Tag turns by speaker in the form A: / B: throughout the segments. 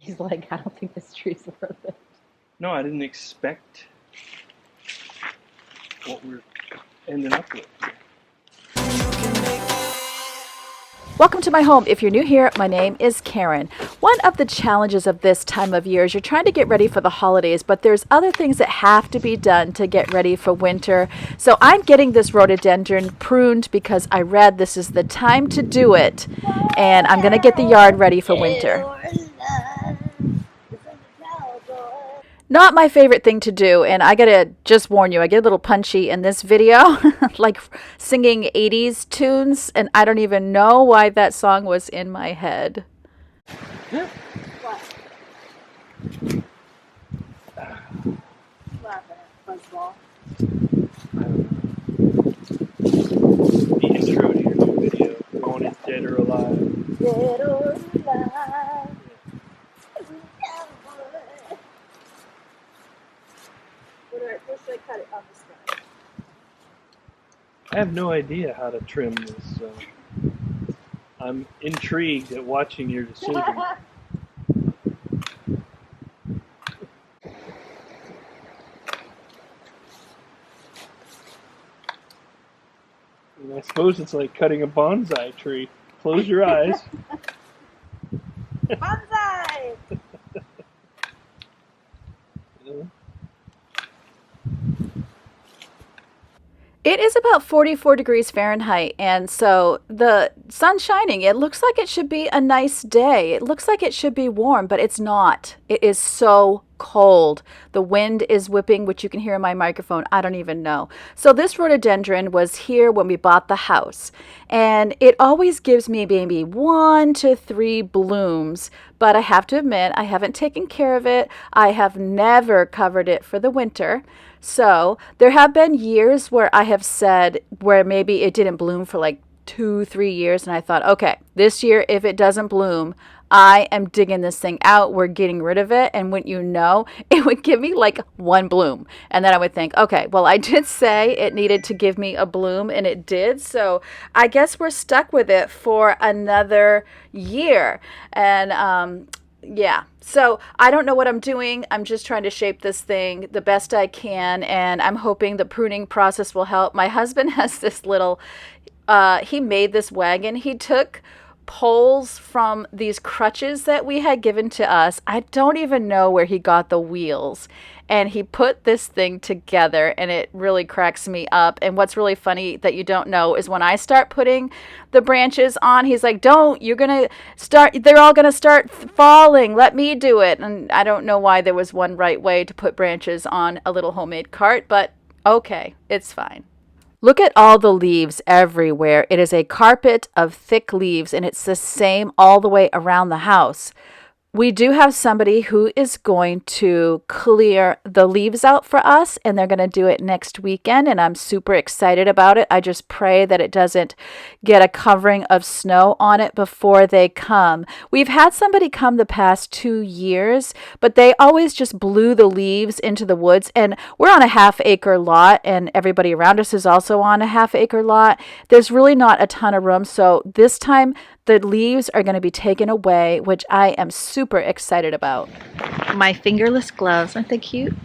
A: He's like, I don't think this tree's worth it.
B: No, I didn't expect what we're ending up with.
C: Welcome to my home. If you're new here, my name is Karen. One of the challenges of this time of year is you're trying to get ready for the holidays, but there's other things that have to be done to get ready for winter. So I'm getting this rhododendron pruned because I read this is the time to do it, and I'm going to get the yard ready for winter. Not my favorite thing to do, and I gotta just warn you, I get a little punchy in this video, like singing 80s tunes, and I don't even know why that song was in my head.
A: What? Laughing at Fuzzball.
B: The intro to your new video, going in Dead or Alive.
A: Dead or alive. Where should I cut it on this guy?
B: I have no idea how to trim this, so I'm intrigued at watching your decision. And I suppose it's like cutting a bonsai tree. Close your eyes.
A: Bonsai!
C: It is about 44 degrees Fahrenheit, and so the sun's shining. It looks like it should be a nice day. It looks like it should be warm, but it's not. It is so cold. The wind is whipping, which you can hear in my microphone. I don't even know. So this rhododendron was here when we bought the house, and it always gives me maybe 1 to 3 blooms, but I have to admit I haven't taken care of it. I have never covered it for the winter. So there have been years where I have said where maybe it didn't bloom for like 2-3 years, and I thought, okay, this year if it doesn't bloom, I am digging this thing out. We're getting rid of it. And wouldn't you know, it would give me like 1 bloom. And then I would think, okay, well, I did say it needed to give me a bloom, and it did. So I guess we're stuck with it for another year. And yeah, so I don't know what I'm doing. I'm just trying to shape this thing the best I can, and I'm hoping the pruning process will help. My husband has this little, he made this wagon. He took poles from these crutches that we had given to us. I don't even know where he got the wheels. And he put this thing together, and it really cracks me up. And what's really funny that you don't know is when I start putting the branches on, he's like, don't, you're going to start, they're all going to start falling. Let me do it. And I don't know why there was one right way to put branches on a little homemade cart, but okay, it's fine. Look at all the leaves everywhere. It is a carpet of thick leaves, and it's the same all the way around the house. We do have somebody who is going to clear the leaves out for us, and they're going to do it next weekend, and I'm super excited about it. I just pray that it doesn't get a covering of snow on it before they come. We've had somebody come the past 2 years, but they always just blew the leaves into the woods, and we're on a half-acre lot, and everybody around us is also on a half-acre lot. There's really not a ton of room, so this time the leaves are going to be taken away, which I am super excited about. My fingerless gloves, aren't they cute?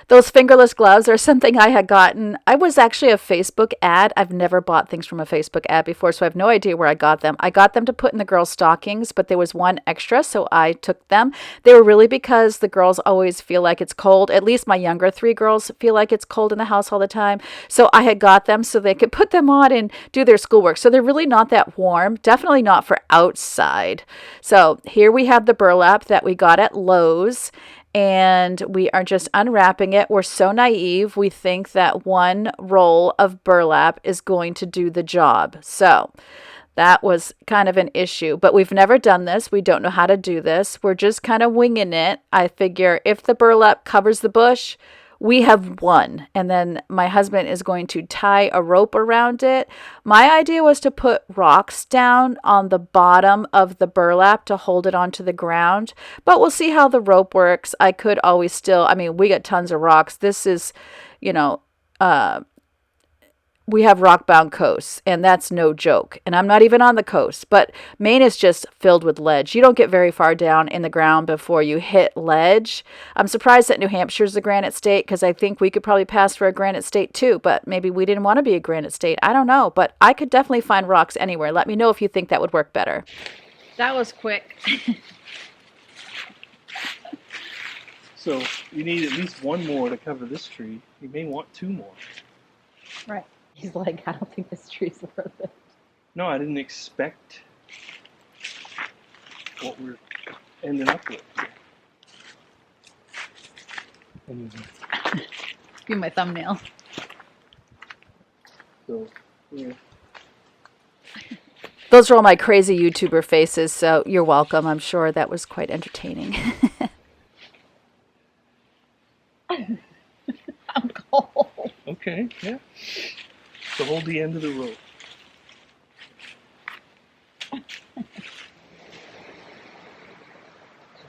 C: Those fingerless gloves are something I had gotten. I was actually a Facebook ad. I've never bought things from a Facebook ad before, so I have no idea where I got them. I got them to put in the girls' stockings, but there was one extra, so I took them. They were really because the girls always feel like it's cold. At least my younger 3 girls feel like it's cold in the house all the time. So I had got them so they could put them on and do their schoolwork. So they're really not that warm. Definitely not for outside. So here we have the burlap that we got at Lowe's, and we are just unwrapping it. We're so naive. We think that 1 roll of burlap is going to do the job. So that was kind of an issue, but we've never done this. We don't know how to do this. We're just kind of winging it. I figure if the burlap covers the bush, we have won. And then my husband is going to tie a rope around it. My idea was to put rocks down on the bottom of the burlap to hold it onto the ground, but we'll see how the rope works. I could always still, I mean, we got tons of rocks. This is, you know, we have rock-bound coasts, and that's no joke. And I'm not even on the coast, but Maine is just filled with ledge. You don't get very far down in the ground before you hit ledge. I'm surprised that New Hampshire's a granite state, because I think we could probably pass for a granite state too, but maybe we didn't want to be a granite state. I don't know, but I could definitely find rocks anywhere. Let me know if you think that would work better.
D: That was quick.
B: So you need at least one more to cover this tree. You may want two more.
D: Right. He's like, I don't think this tree's worth it.
B: No, I didn't expect what we're ending up with. Anyway,
D: Be my thumbnail.
B: so, yeah.
C: Those are all my crazy YouTuber faces, so you're welcome. I'm sure that was quite entertaining.
D: I'm cold.
B: Okay, yeah. So hold the end of the rope. It's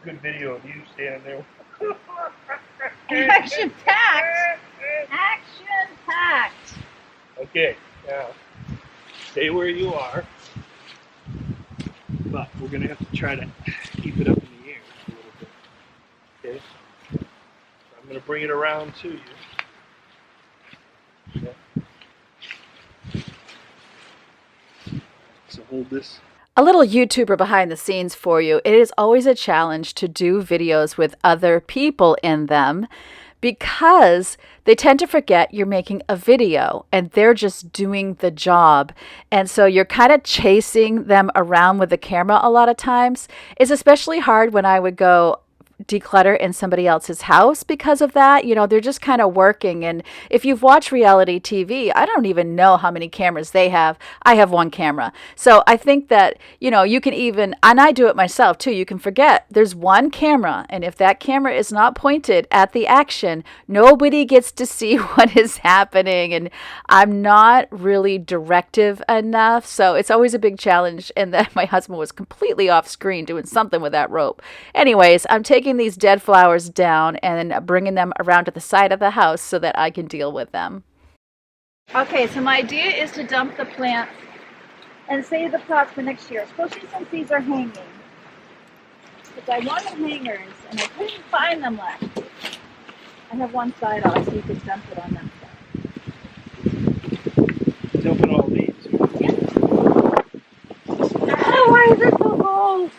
B: a good video of you standing there.
D: Action packed. Action packed.
B: Okay, now stay where you are, but we're gonna have to try to keep it up in the air a little bit. Okay, so I'm gonna bring it around to you. Okay. So hold this.
C: A little YouTuber behind the scenes for you. It is always a challenge to do videos with other people in them, because they tend to forget you're making a video and they're just doing the job. And so you're kind of chasing them around with the camera a lot of times. It's especially hard when I would go declutter in somebody else's house because of that. You know, they're just kind of working. And if you've watched reality TV, I don't even know how many cameras they have. I have one camera. So I think that, you know, you can even, and I do it myself too, you can forget there's one camera. And if that camera is not pointed at the action, nobody gets to see what is happening. And I'm not really directive enough. So it's always a big challenge. And then my husband was completely off screen doing something with that rope. Anyways, I'm taking these dead flowers down and bringing them around to the side of the house so that I can deal with them.
A: Okay, so my idea is to dump the plants and save the pots for next year, especially since these are hanging. Because I wanted hangers and I couldn't find them left. I have one side off, so you can dump it on that side.
B: Dumping all these.
A: Oh, why is it so cold?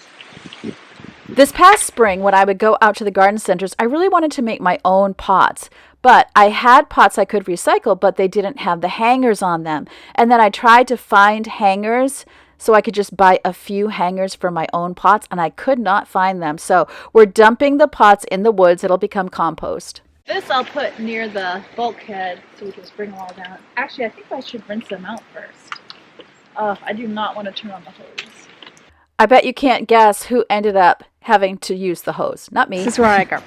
C: This past spring, when I would go out to the garden centers, I really wanted to make my own pots. But I had pots I could recycle, but they didn't have the hangers on them. And then I tried to find hangers so I could just buy a few hangers for my own pots, and I could not find them. So we're dumping the pots in the woods. It'll become compost.
A: This I'll put near the bulkhead so we can just bring them all down. Actually, I think I should rinse them out first. I do not want to turn on the hose.
C: I bet you can't guess who ended up having to use the hose. Not me.
D: This is where I go.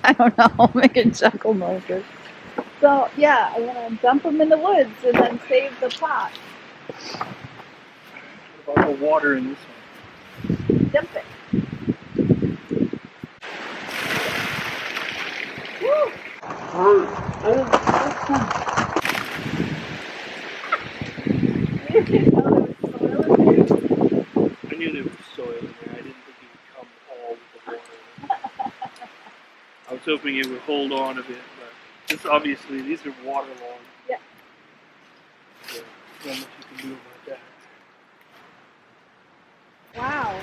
D: I don't know. Make a chuckle noises.
A: So, yeah, I'm going to dump them in the woods and then save the pot.
B: What about the water in this one?
A: Dump it. Woo!
B: I knew there was soil in there. I didn't think it would come all with the water. I was hoping it would hold on a bit, but this obviously, these are waterlogged.
A: Yeah.
B: So, not much you can do about that.
A: Wow.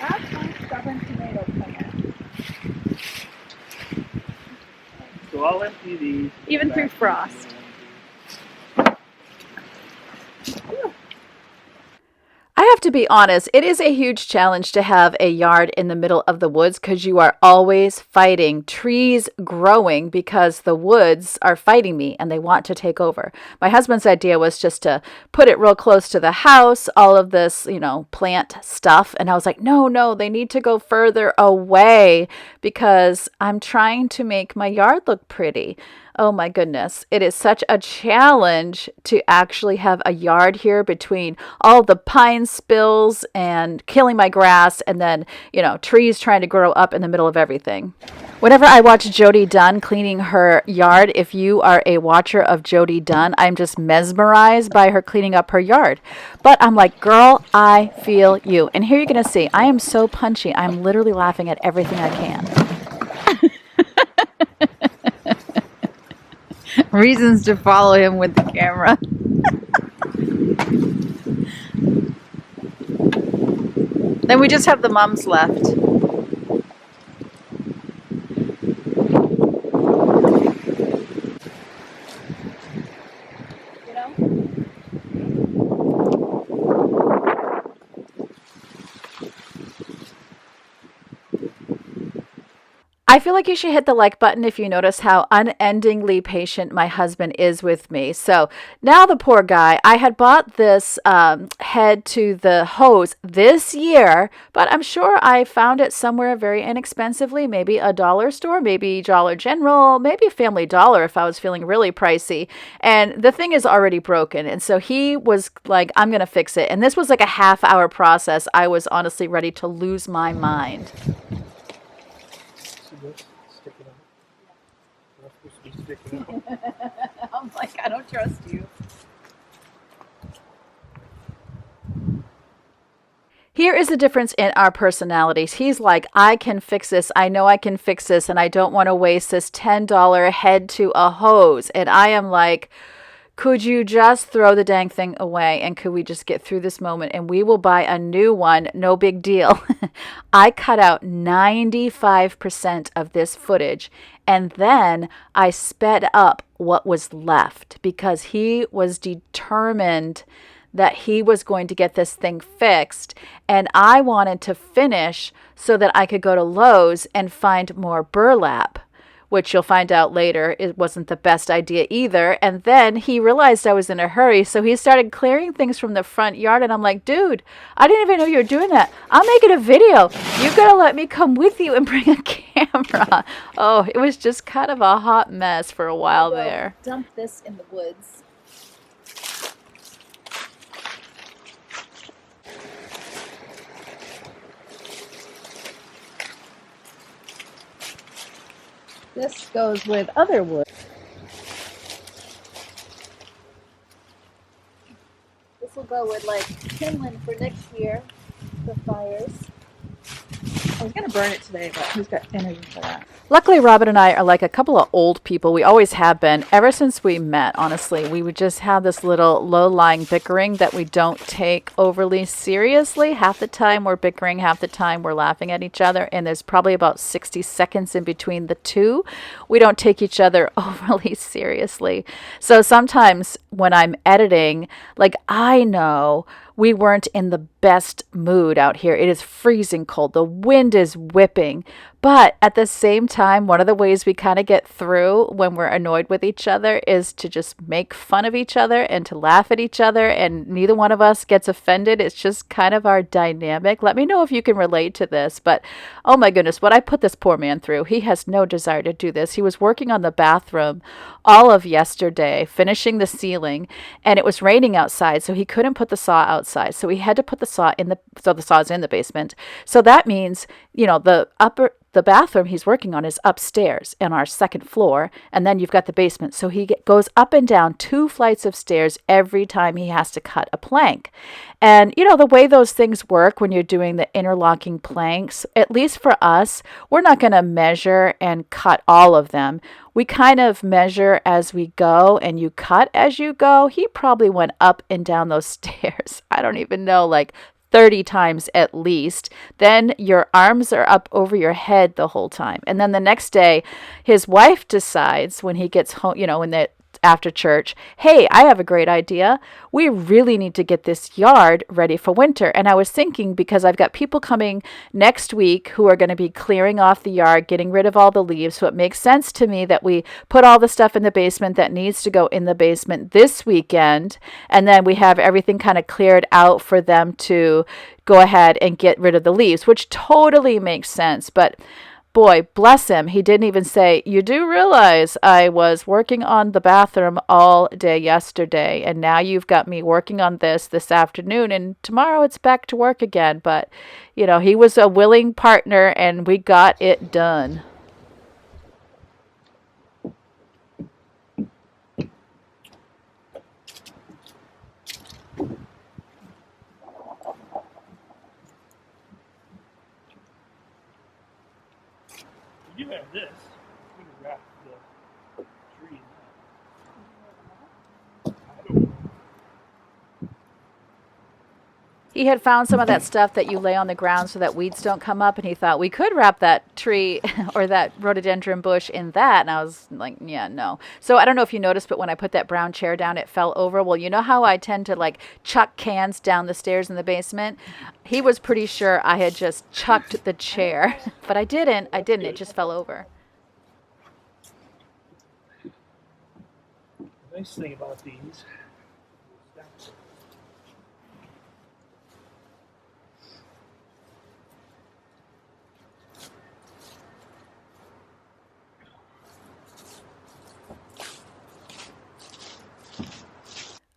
A: That's my stubborn tomato plant.
B: So I'll empty these.
A: Even through frost.
C: I have to be honest, it is a huge challenge to have a yard in the middle of the woods because you are always fighting trees growing because the woods are fighting me and they want to take over. My husband's idea was just to put it real close to the house, all of this, you know, plant stuff. And I was like, no, they need to go further away because I'm trying to make my yard look pretty. Oh my goodness. It is such a challenge to actually have a yard here between all the pine spills and killing my grass and then, trees trying to grow up in the middle of everything. Whenever I watch Jody Dunn cleaning her yard, if you are a watcher of Jody Dunn, I'm just mesmerized by her cleaning up her yard. But I'm like, girl, I feel you. And here you're going to see, I am so punchy. I'm literally laughing at everything I can.
D: Reasons to follow him with the camera. Then we just have the mums left.
C: I feel like you should hit the like button if you notice how unendingly patient my husband is with me. So now the poor guy, I had bought this head to the hose this year, but I'm sure I found it somewhere very inexpensively, maybe a dollar store, maybe Dollar General, maybe Family Dollar if I was feeling really pricey. And the thing is already broken. And so he was like, I'm going to fix it. And this was like a half-hour process. I was honestly ready to lose my mind.
D: I'm like, I don't trust you.
C: Here is the difference in our personalities. He's like, I can fix this. I know I can fix this, and I don't want to waste this $10 head to a hose. And I am like, could you just throw the dang thing away and could we just get through this moment and we will buy a new one? No big deal. I cut out 95% of this footage and then I sped up what was left because he was determined that he was going to get this thing fixed and I wanted to finish so that I could go to Lowe's and find more burlap, which you'll find out later it wasn't the best idea either. And then he realized I was in a hurry, so he started clearing things from the front yard. And I'm like, dude, I didn't even know you were doing that. I'm making a video. You gotta let me come with you and bring a camera. Oh, it was just kind of a hot mess for a while there.
A: Dump this in the woods. This goes with other wood. This will go with like kindling for next year for fires. I was gonna burn it today, but who's got energy for that?
C: Luckily, Robin and I are like a couple of old people. We always have been. Ever since we met, honestly, we would just have this little low-lying bickering that we don't take overly seriously. Half the time we're bickering, half the time we're laughing at each other, and there's probably about 60 seconds in between the two. We don't take each other overly seriously. So sometimes when I'm editing, like I know we weren't in the best mood out here. It is freezing cold. The wind is whipping. But at the same time, one of the ways we kind of get through when we're annoyed with each other is to just make fun of each other and to laugh at each other. And neither one of us gets offended. It's just kind of our dynamic. Let me know if you can relate to this. But oh my goodness, what I put this poor man through. He has no desire to do this. He was working on the bathroom all of yesterday, finishing the ceiling. And it was raining outside, so he couldn't put the saw outside. So he had to put the saw so the saw is in the basement. So that means, the bathroom he's working on is upstairs on our second floor, and then you've got the basement. So he goes up and down 2 flights of stairs every time he has to cut a plank. And, the way those things work when you're doing the interlocking planks, at least for us, we're not going to measure and cut all of them. We kind of measure as we go, and you cut as you go. He probably went up and down those stairs. I don't even know, like 30 times at least. Then your arms are up over your head the whole time. And then the next day, his wife decides when he gets home, after church, hey, I have a great idea. We really need to get this yard ready for winter. And I was thinking, because I've got people coming next week who are going to be clearing off the yard, getting rid of all the leaves. So it makes sense to me that we put all the stuff in the basement that needs to go in the basement this weekend. And then we have everything kind of cleared out for them to go ahead and get rid of the leaves, which totally makes sense. But boy, bless him, he didn't even say, you do realize I was working on the bathroom all day yesterday, and now you've got me working on this afternoon, and tomorrow it's back to work again. But, you know, he was a willing partner, and we got it done.
B: You do have this. We can wrap the tree in that. I don't know.
C: He had found some of that stuff that you lay on the ground so that weeds don't come up, and he thought we could wrap that tree or that rhododendron bush in that. And I was like, yeah, no. So I don't know if you noticed, but when I put that brown chair down, it fell over. Well, you know how I tend to like chuck cans down the stairs in the basement? He was pretty sure I had just chucked the chair, but I didn't. It just fell over.
B: The nice thing about these.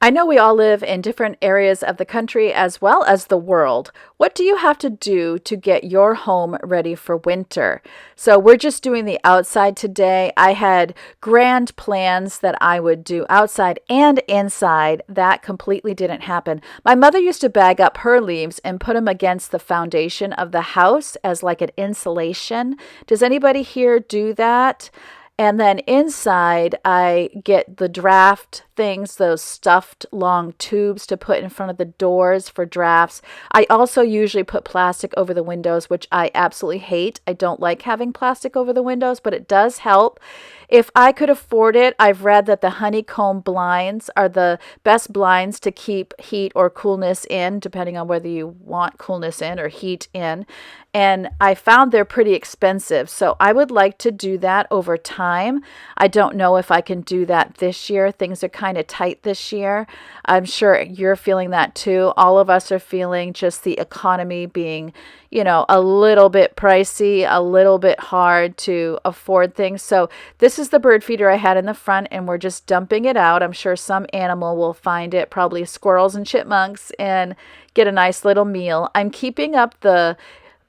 C: I know we all live in different areas of the country as well as the world. What do you have to do to get your home ready for winter? So we're just doing the outside today. I had grand plans that I would do outside and inside. That completely didn't happen. My mother used to bag up her leaves and put them against the foundation of the house as like an insulation. Does anybody here do that? And then inside, I get the draft things, those stuffed long tubes to put in front of the doors for drafts. I also usually put plastic over the windows, which I absolutely hate. I don't like having plastic over the windows, but it does help. If I could afford it, I've read that the honeycomb blinds are the best blinds to keep heat or coolness in, depending on whether you want coolness in or heat in. And I found they're pretty expensive. So I would like to do that over time. I don't know if I can do that this year. Things are kind of tight this year. I'm sure you're feeling that too. All of us are feeling just the economy being, you know, a little bit pricey, a little bit hard to afford things. So this is the bird feeder I had in the front, and we're just dumping it out. I'm sure some animal will find it, probably squirrels and chipmunks, and get a nice little meal. I'm keeping up the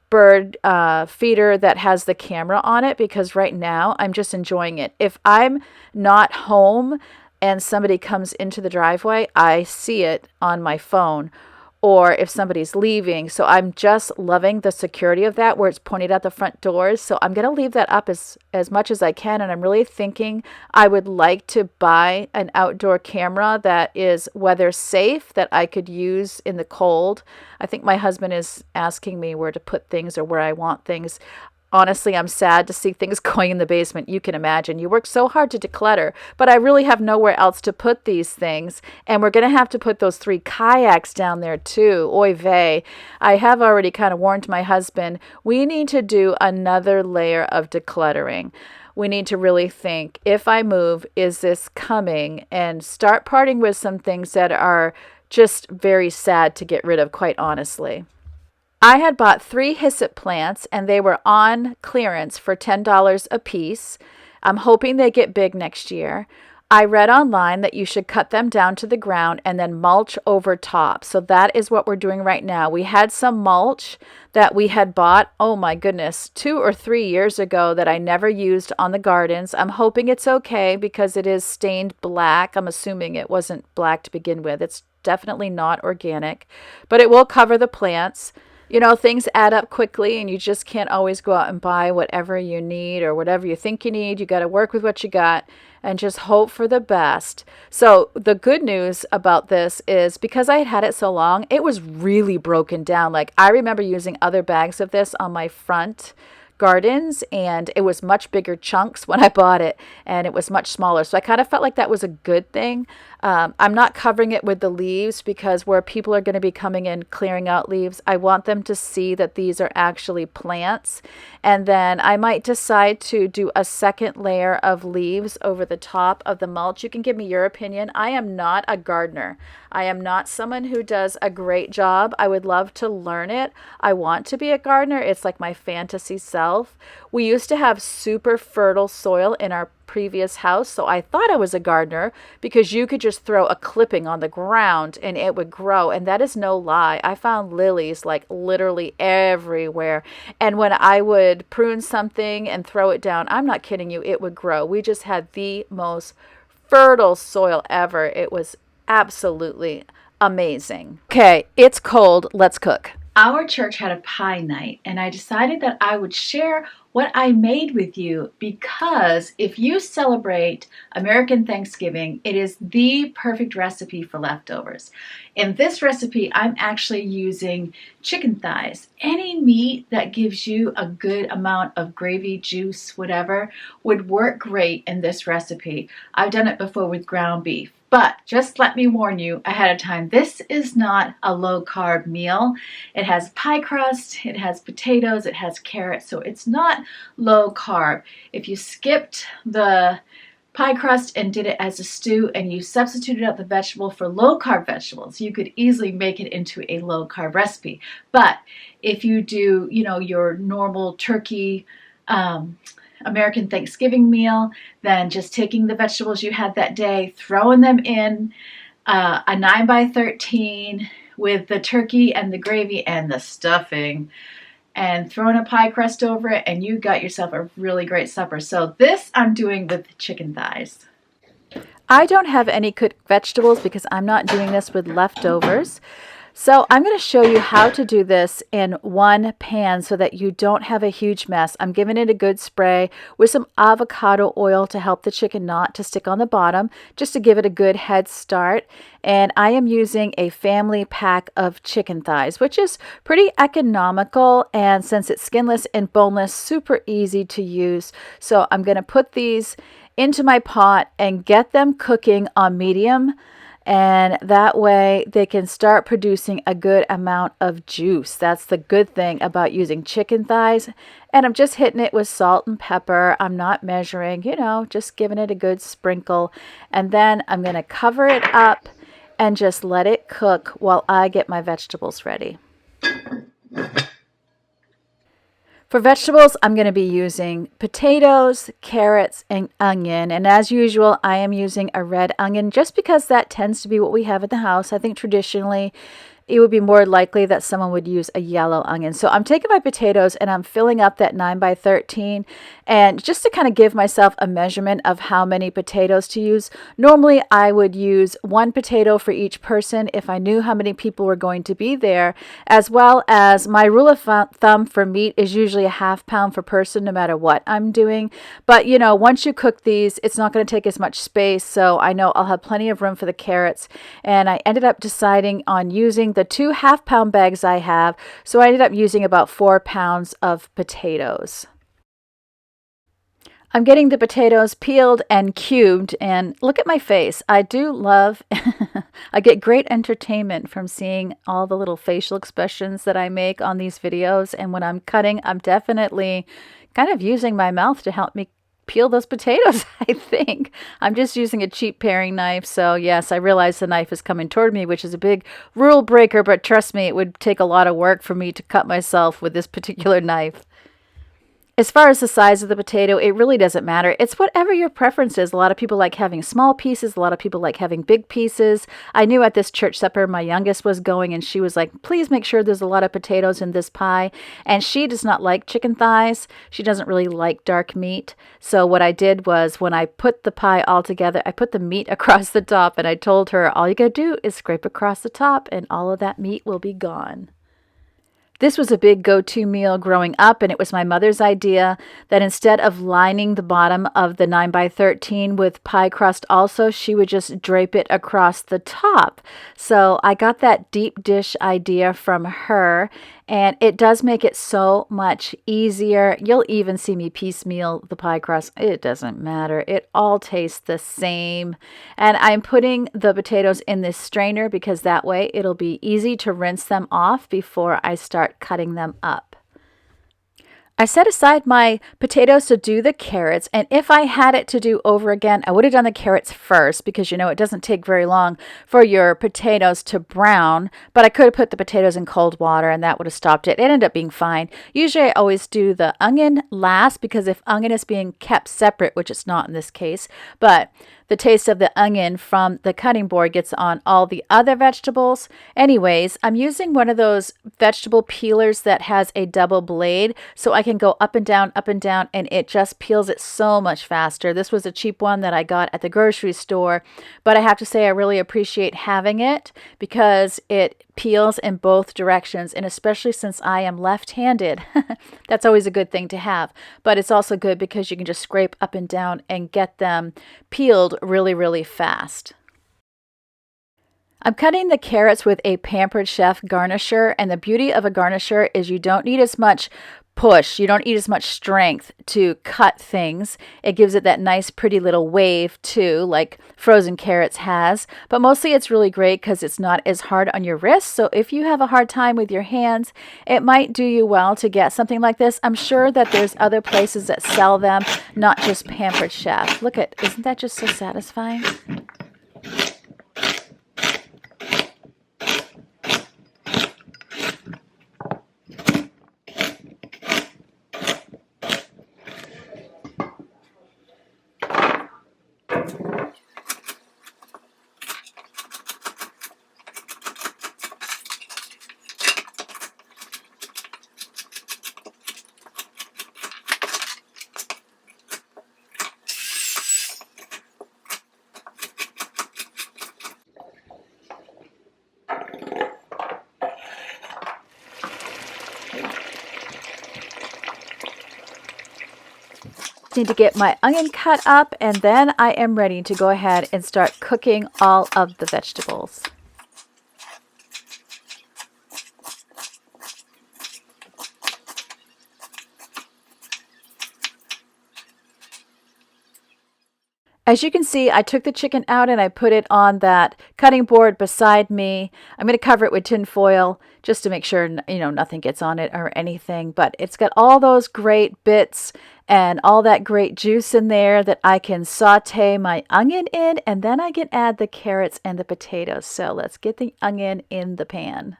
C: bird feeder that has the camera on it because right now I'm just enjoying it. If I'm not home and somebody comes into the driveway, I see it on my phone, or if somebody's leaving. So I'm just loving the security of that, where it's pointed at the front doors. So I'm going to leave that up as much as I can. And I'm really thinking I would like to buy an outdoor camera that is weather safe, that I could use in the cold. I think my husband is asking me where to put things or where I want things. Honestly, I'm sad to see things going in the basement. You can imagine. You work so hard to declutter, but I really have nowhere else to put these things. And we're going to have to put those 3 kayaks down there too. Oy vey. I have already kind of warned my husband, we need to do another layer of decluttering. We need to really think, if I move, is this coming? And start parting with some things that are just very sad to get rid of, quite honestly. I had bought 3 hyssop plants, and they were on clearance for $10 a piece. I'm hoping they get big next year. I read online that you should cut them down to the ground and then mulch over top. So that is what we're doing right now. We had some mulch that we had bought, oh my goodness, 2 or 3 years ago that I never used on the gardens. I'm hoping it's okay because it is stained black. I'm assuming it wasn't black to begin with. It's definitely not organic, but it will cover the plants. You know, things add up quickly, and you just can't always go out and buy whatever you need or whatever you think you need. You got to work with what you got and just hope for the best. So the good news about this is because I had had it so long, it was really broken down. Like, I remember using other bags of this on my front gardens, and it was much bigger chunks when I bought it, and it was much smaller. So I kind of felt like that was a good thing. I'm not covering it with the leaves because where people are going to be coming in clearing out leaves, I want them to see that these are actually plants. And then I might decide to do a second layer of leaves over the top of the mulch. You can give me your opinion. I am not a gardener. I am not someone who does a great job. I would love to learn it. I want to be a gardener. It's like my fantasy self. myself. We used to have super fertile soil in our previous house, so I thought I was a gardener because you could just throw a clipping on the ground and it would grow, and that is no lie. I found lilies like literally everywhere, and when I would prune something and throw it down, I'm not kidding you, it would grow. We just had the most fertile soil ever. It was absolutely amazing. Okay, it's cold. Let's cook. Our church had a pie night, and I decided that I would share what I made with you because if you celebrate American Thanksgiving, it is the perfect recipe for leftovers. In this recipe, I'm actually using chicken thighs. Any meat that gives you a good amount of gravy, juice, whatever, would work great in this recipe. I've done it before with ground beef. But just let me warn you ahead of time, this is not a low-carb meal. It has pie crust, it has potatoes, it has carrots, so it's not low-carb. If you skipped the pie crust and did it as a stew and you substituted out the vegetable for low-carb vegetables, you could easily make it into a low-carb recipe. But if you do, your normal turkey, American Thanksgiving meal, then just taking the vegetables you had that day, throwing them in a 9x13 with the turkey and the gravy and the stuffing, and throwing a pie crust over it, and you got yourself a really great supper. So this I'm doing with chicken thighs. I don't have any cooked vegetables because I'm not doing this with leftovers. So I'm going to show you how to do this in one pan so that you don't have a huge mess. I'm giving it a good spray with some avocado oil to help the chicken not to stick on the bottom, just to give it a good head start. And I am using a family pack of chicken thighs, which is pretty economical, and since it's skinless and boneless, super easy to use. So I'm going to put these into my pot and get them cooking on medium, and that way they can start producing a good amount of juice. That's the good thing about using chicken thighs. And I'm just hitting it with salt and pepper. I'm not measuring, just giving it a good sprinkle. And then I'm going to cover it up and just let it cook while I get my vegetables ready. For vegetables, I'm going to be using potatoes, carrots, and onion. And as usual, I am using a red onion just because that tends to be what we have in the house. I think traditionally it would be more likely that someone would use a yellow onion. So I'm taking my potatoes and I'm filling up that 9x13. And just to kind of give myself a measurement of how many potatoes to use, normally I would use 1 potato for each person if I knew how many people were going to be there, as well as my rule of thumb for meat is usually a ½ pound per person no matter what I'm doing. But once you cook these, it's not going to take as much space, so I know I'll have plenty of room for the carrots. And I ended up deciding on using the 2 ½ pound bags I have, so I ended up using about 4 pounds of potatoes. I'm getting the potatoes peeled and cubed, and look at my face. I do love, I get great entertainment from seeing all the little facial expressions that I make on these videos, and when I'm cutting, I'm definitely kind of using my mouth to help me peel those potatoes, I think. I'm just using a cheap paring knife, so yes, I realize the knife is coming toward me, which is a big rule breaker, but trust me, it would take a lot of work for me to cut myself with this particular knife. As far as the size of the potato, it really doesn't matter. It's whatever your preference is. A lot of people like having small pieces. A lot of people like having big pieces. I knew at this church supper my youngest was going, and she was like, please make sure there's a lot of potatoes in this pie. And she does not like chicken thighs. She doesn't really like dark meat. So what I did was when I put the pie all together, I put the meat across the top, and I told her all you gotta do is scrape across the top and all of that meat will be gone. This was a big go-to meal growing up, and it was my mother's idea that instead of lining the bottom of the 9x13 with pie crust also, she would just drape it across the top. So I got that deep dish idea from her, and it does make it so much easier. You'll even see me piecemeal the pie crust. It doesn't matter. It all tastes the same. And I'm putting the potatoes in this strainer because that way it'll be easy to rinse them off before I start cutting them up. I set aside my potatoes to do the carrots, and if I had it to do over again, I would have done the carrots first because, you know, it doesn't take very long for your potatoes to brown, but I could have put the potatoes in cold water and that would have stopped it. It ended up being fine. Usually I always do the onion last because if onion is being kept separate, which it's not in this case, but the taste of the onion from the cutting board gets on all the other vegetables. Anyways, I'm using one of those vegetable peelers that has a double blade so I can go up and down, and it just peels it so much faster. This was a cheap one that I got at the grocery store, but I have to say I really appreciate having it because it peels in both directions, and especially since I am left-handed, that's always a good thing to have. But it's also good because you can just scrape up and down and get them peeled really, really fast. I'm cutting the carrots with a Pampered Chef garnisher, and the beauty of a garnisher is you don't need as much push. You don't need as much strength to cut things. It gives it that nice pretty little wave too, like frozen carrots has, but mostly it's really great because it's not as hard on your wrists. So if you have a hard time with your hands, it might do you well to get something like this. I'm sure that there's other places that sell them, not just Pampered Chef. Look at, isn't that just so satisfying? Need to get my onion cut up, and then I am ready to go ahead and start cooking all of the vegetables. As you can see, I took the chicken out and I put it on that cutting board beside me. I'm going to cover it with tin foil just to make sure, you know, nothing gets on it or anything. But it's got all those great bits and all that great juice in there that I can saute my onion in, and then I can add the carrots and the potatoes. So let's get the onion in the pan.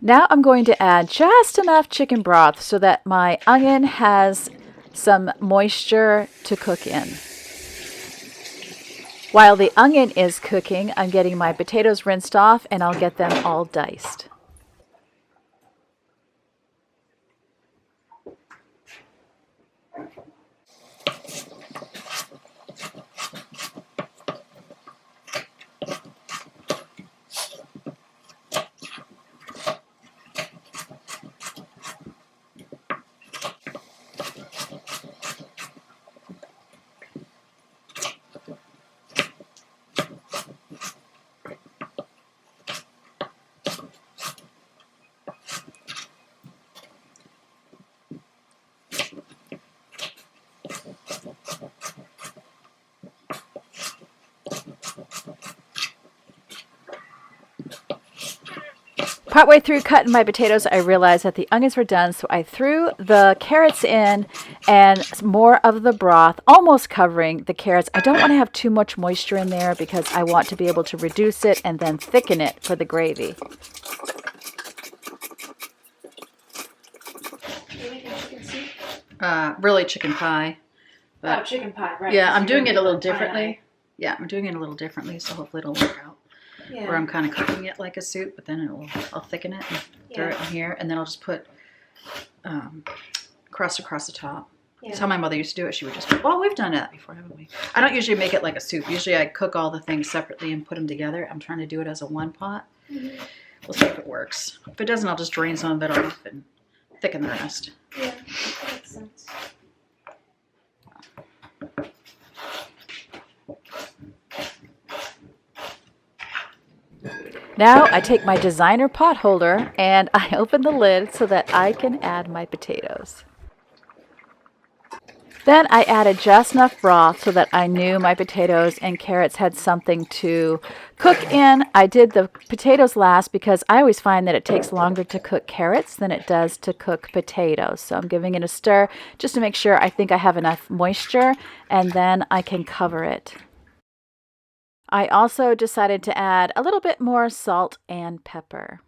C: Now I'm going to add just enough chicken broth so that my onion has some moisture to cook in. While the onion is cooking, I'm getting my potatoes rinsed off and I'll get them all diced. Partway through cutting my potatoes, I realized that the onions were done, so I threw the carrots in and more of the broth, almost covering the carrots. I don't want to have too much moisture in there because I want to be able to reduce it and then thicken it for the gravy.
D: Really chicken pie.
A: But, chicken pie, right.
D: Yeah, I'm doing it a little differently. Yeah, I'm doing it a little differently, so hopefully it'll work out. Yeah. Where I'm kind of cooking it like a soup, but then I'll thicken it and throw it in here, and then I'll just put crust across the top. Yeah. That's how my mother used to do it. She would just put, well, we've done that before, haven't we? I don't usually make it like a soup. Usually I cook all the things separately and put them together. I'm trying to do it as a one pot. Mm-hmm. We'll see if it works. If it doesn't, I'll just drain some of it off and thicken the rest.
A: Yeah, that makes sense.
C: Now I take my designer pot holder and I open the lid so that I can add my potatoes. Then I added just enough broth so that I knew my potatoes and carrots had something to cook in. I did the potatoes last because I always find that it takes longer to cook carrots than it does to cook potatoes. So I'm giving it a stir just to make sure I think I have enough moisture, and then I can cover it. I also decided to add a little bit more salt and pepper.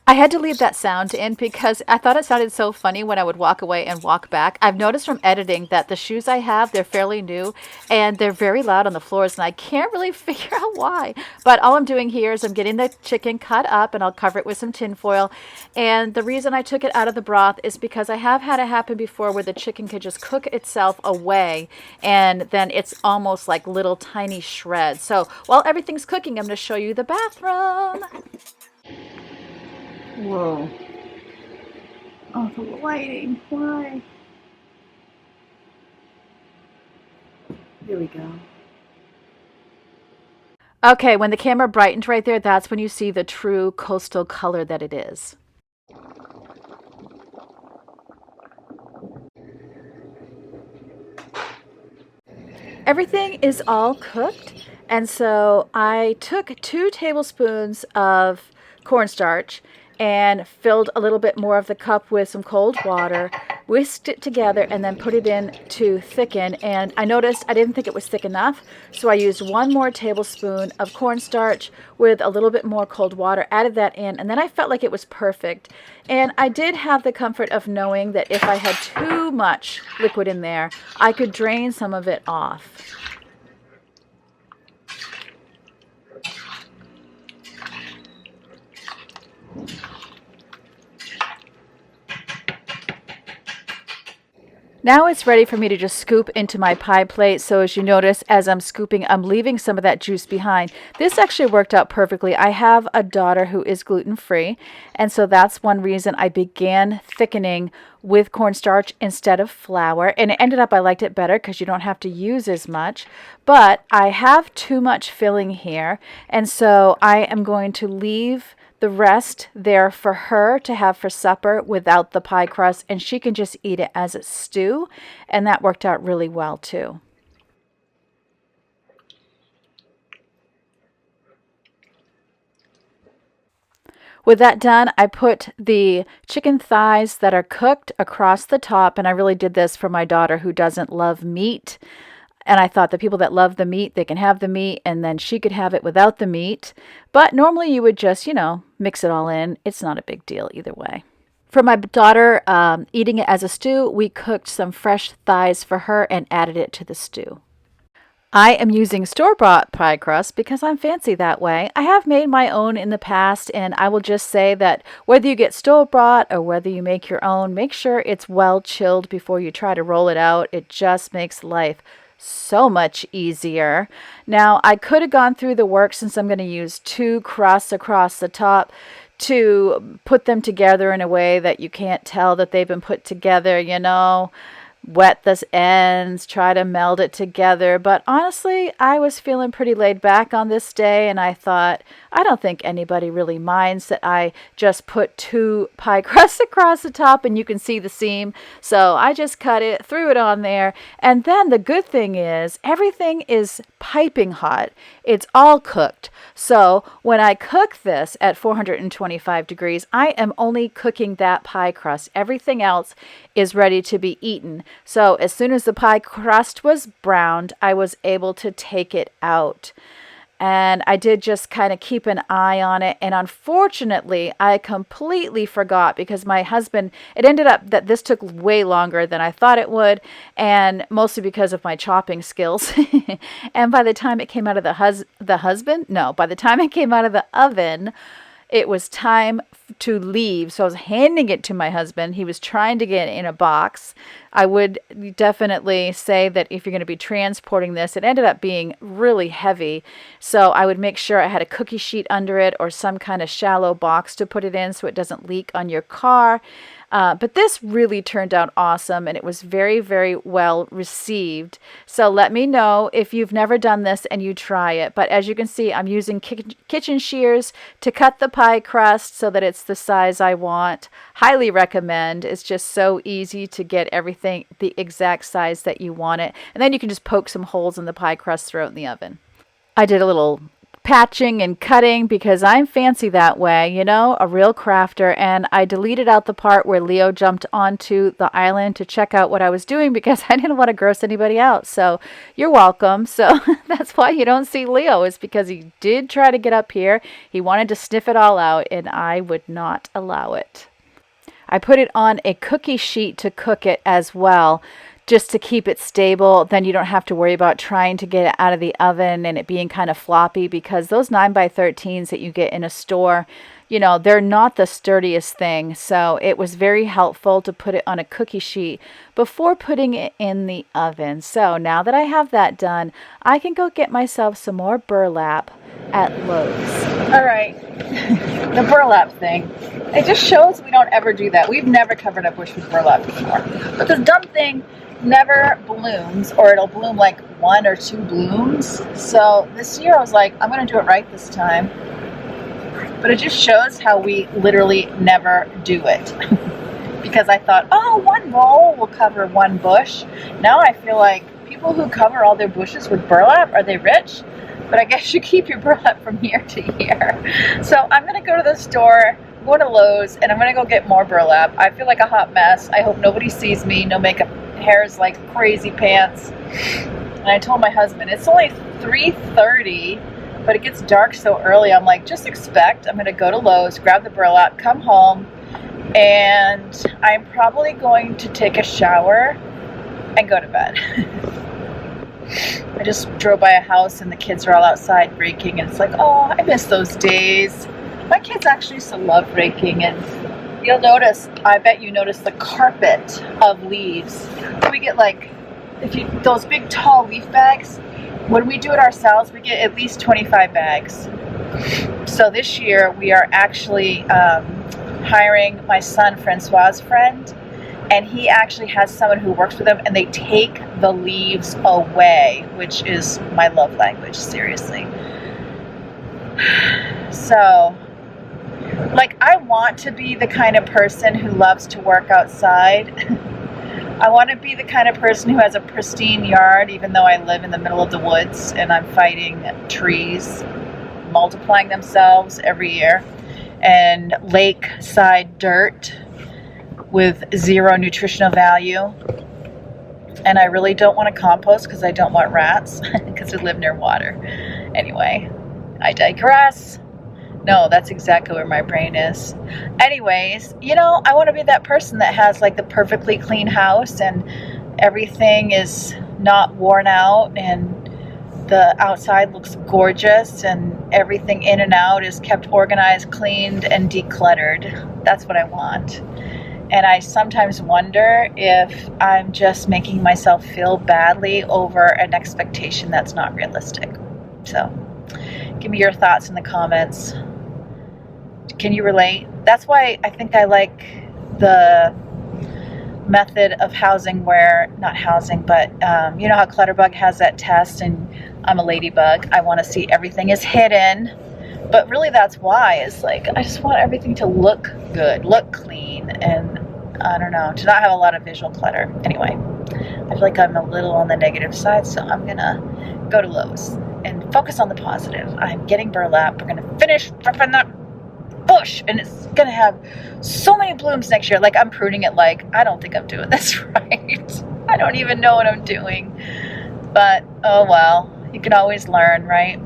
C: I had to leave that sound in because I thought it sounded so funny when I would walk away and walk back. I've noticed from editing that the shoes I have, they're fairly new and they're very loud on the floors, and I can't really figure out why. But all I'm doing here is I'm getting the chicken cut up, and I'll cover it with some tin foil. And the reason I took it out of the broth is because I have had it happen before where the chicken could just cook itself away, and then it's almost like little tiny shreds. So while everything's cooking, I'm going to show you the bathroom. Whoa. Oh, the lighting. Why? Here we go. Okay, when the camera brightened right there, that's when you see the true coastal color that it is. Everything is all cooked, and so I took 2 tablespoons of cornstarch and filled a little bit more of the cup with some cold water, whisked it together, and then put it in to thicken. And I noticed I didn't think it was thick enough, so I used 1 more tablespoon of cornstarch with a little bit more cold water, added that in, and then I felt like it was perfect. And I did have the comfort of knowing that if I had too much liquid in there, I could drain some of it off. Now it's ready for me to just scoop into my pie plate. So as you notice, as I'm scooping, I'm leaving some of that juice behind. This actually worked out perfectly. I have a daughter who is gluten-free, and so that's one reason I began thickening with cornstarch instead of flour. And it ended up I liked it better because you don't have to use as much. But I have too much filling here, and so I am going to leave the rest there for her to have for supper without the pie crust, and she can just eat it as a stew, and that worked out really well too. With that done, I put the chicken thighs that are cooked across the top, and I really did this for my daughter who doesn't love meat. And I thought the people that love the meat, they can have the meat, and then she could have it without the meat. But normally you would just, mix it all in. It's not a big deal either way. For my daughter eating it as a stew, we cooked some fresh thighs for her and added it to the stew. I am using store-bought pie crust because I'm fancy that way. I have made my own in the past, and I will just say that whether you get store-bought or whether you make your own, make sure it's well chilled before you try to roll it out. It just makes life so much easier. Now, I could have gone through the work, since I'm going to use 2 crusts across the top, to put them together in a way that you can't tell that they've been put together, wet the ends, try to meld it together. But honestly, I was feeling pretty laid back on this day, and I thought, I don't think anybody really minds that I just put 2 pie crusts across the top and you can see the seam. So I just cut it, threw it on there, and then the good thing is everything is piping hot. It's all cooked. So when I cook this at 425 degrees, I am only cooking that pie crust. Everything else is ready to be eaten. So as soon as the pie crust was browned, I was able to take it out. And I did just kind of keep an eye on it. And unfortunately, I completely forgot, because my husband, it ended up that this took way longer than I thought it would. And mostly because of my chopping skills. And by the time it came out of by the time it came out of the oven, it was time to leave. So I was handing it to my husband. He was trying to get it in a box. I would definitely say that if you're going to be transporting this, it ended up being really heavy. So I would make sure I had a cookie sheet under it or some kind of shallow box to put it in so it doesn't leak on your car. But this really turned out awesome, and it was very, very well received. So let me know if you've never done this and you try it. But as you can see, I'm using kitchen shears to cut the pie crust so that it's the size I want. Highly recommend. It's just so easy to get everything the exact size that you want it. And then you can just poke some holes in the pie crust, throw it in the oven. I did a little patching and cutting because I'm fancy that way, you know, a real crafter. And I deleted out the part where Leo jumped onto the island to check out what I was doing because I didn't want to gross anybody out. So you're welcome. So that's why you don't see Leo, is because he did try to get up here. He wanted to sniff it all out and I would not allow it. I put it on a cookie sheet to cook it as well, just to keep it stable. Then you don't have to worry about trying to get it out of the oven and it being kind of floppy, because those 9x13s that you get in a store, you know, they're not the sturdiest thing. So it was very helpful to put it on a cookie sheet before putting it in the oven. So now that I have that done, I can go get myself some more burlap at Lowe's. All right, the burlap thing. It just shows we don't ever do that. We've never covered a bush with burlap before. But this dumb thing never blooms, or it'll bloom like 1 or 2 blooms. So this year I was like, I'm going to do it right this time. But it just shows how we literally never do it. Because I thought, oh, 1 roll will cover 1 bush. Now I feel like people who cover all their bushes with burlap, are they rich? But I guess you keep your burlap from year to year. So I'm going to go to the store, go to Lowe's, and I'm going to go get more burlap. I feel like a hot mess. I hope nobody sees me. No makeup, hair is like crazy pants. And I told my husband, it's only 3:30, but it gets dark so early. I'm like, just expect I'm going to go to Lowe's, grab the burlap, come home, and I'm probably going to take a shower and go to bed. I just drove by a house and the kids are all outside raking, and it's like, oh, I miss those days. My kids actually used to love raking, and you'll notice, I bet you notice the carpet of leaves. We get like, those big tall leaf bags, when we do it ourselves, we get at least 25 bags. So this year we are actually hiring my son Francois' friend, and he actually has someone who works with him, and they take the leaves away, which is my love language, seriously. So, like, I want to be the kind of person who loves to work outside. I want to be the kind of person who has a pristine yard, even though I live in the middle of the woods and I'm fighting trees multiplying themselves every year, and lakeside dirt with 0 nutritional value. And I really don't want to compost because I don't want rats, because I live near water. Anyway, I digress. No, that's exactly where my brain is. Anyways, you know, I want to be that person that has like the perfectly clean house and everything is not worn out and the outside looks gorgeous and everything in and out is kept organized, cleaned, and decluttered. That's what I want. And I sometimes wonder if I'm just making myself feel badly over an expectation that's not realistic. So, give me your thoughts in the comments. Can you relate? That's why I think I like the method of housing where, not housing, but you know how Clutterbug has that test, and I'm a ladybug. I want to see everything is hidden. But really that's why, it's like, I just want everything to look good, look clean, and I don't know, to not have a lot of visual clutter. Anyway, I feel like I'm a little on the negative side, so I'm gonna go to Lowe's and focus on the positive. I'm getting burlap. We're gonna finish ripping that bush, and it's gonna have so many blooms next year. Like, I'm pruning it like, I don't think I'm doing this right. I don't even know what I'm doing. But, oh well, you can always learn, right?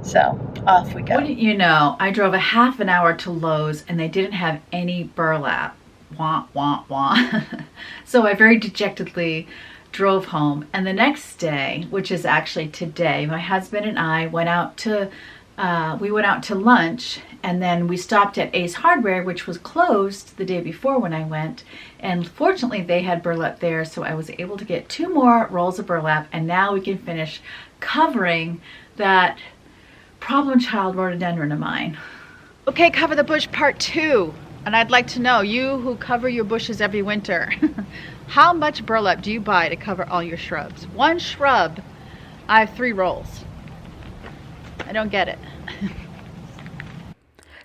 C: So, off we go.
D: Wouldn't you know, I drove a half an hour to Lowe's and they didn't have any burlap. Wah, wah, wah. So I very dejectedly drove home. And the next day, which is actually today, my husband and I went out to lunch, and then we stopped at Ace Hardware, which was closed the day before when I went. And fortunately they had burlap there, so I was able to get 2 more rolls of burlap, and now we can finish covering that problem child rhododendron of mine.
C: Okay, cover the bush part 2. And I'd like to know, you who cover your bushes every winter, how much burlap do you buy to cover all your shrubs? One shrub, I have 3 rolls. I don't get it.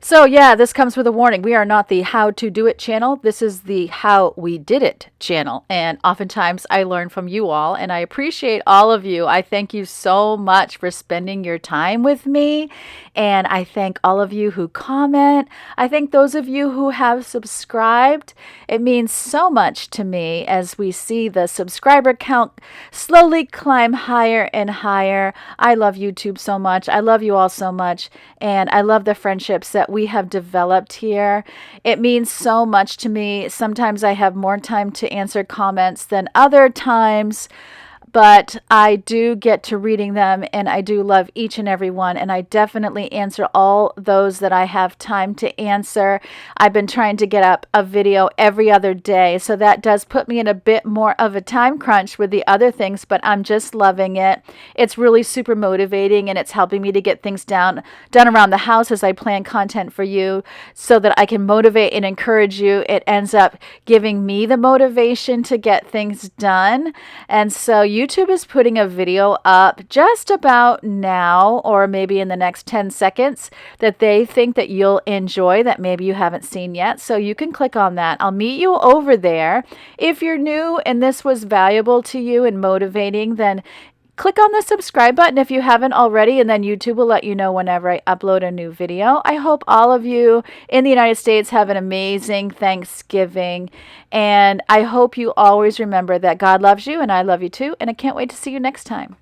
C: So yeah, this comes with a warning. We are not the how to do it channel. This is the how we did it channel. And oftentimes I learn from you all, and I appreciate all of you. I thank you so much for spending your time with me. And I thank all of you who comment. I thank those of you who have subscribed. It means so much to me as we see the subscriber count slowly climb higher and higher. I love YouTube so much. I love you all so much. And I love the friendships that we have developed here. It means so much to me. Sometimes I have more time to answer comments than other times, but I do get to reading them, and I do love each and every one, and I definitely answer all those that I have time to answer. I've been trying to get up a video every other day, so that does put me in a bit more of a time crunch with the other things, but I'm just loving it. It's really super motivating, and it's helping me to get things done around the house as I plan content for you so that I can motivate and encourage you. It ends up giving me the motivation to get things done, and so YouTube is putting a video up just about now, or maybe in the next 10 seconds, that they think that you'll enjoy, that maybe you haven't seen yet. So you can click on that. I'll meet you over there. If you're new and this was valuable to you and motivating, then click on the subscribe button if you haven't already, and then YouTube will let you know whenever I upload a new video. I hope all of you in the United States have an amazing Thanksgiving, and I hope you always remember that God loves you and I love you too, and I can't wait to see you next time.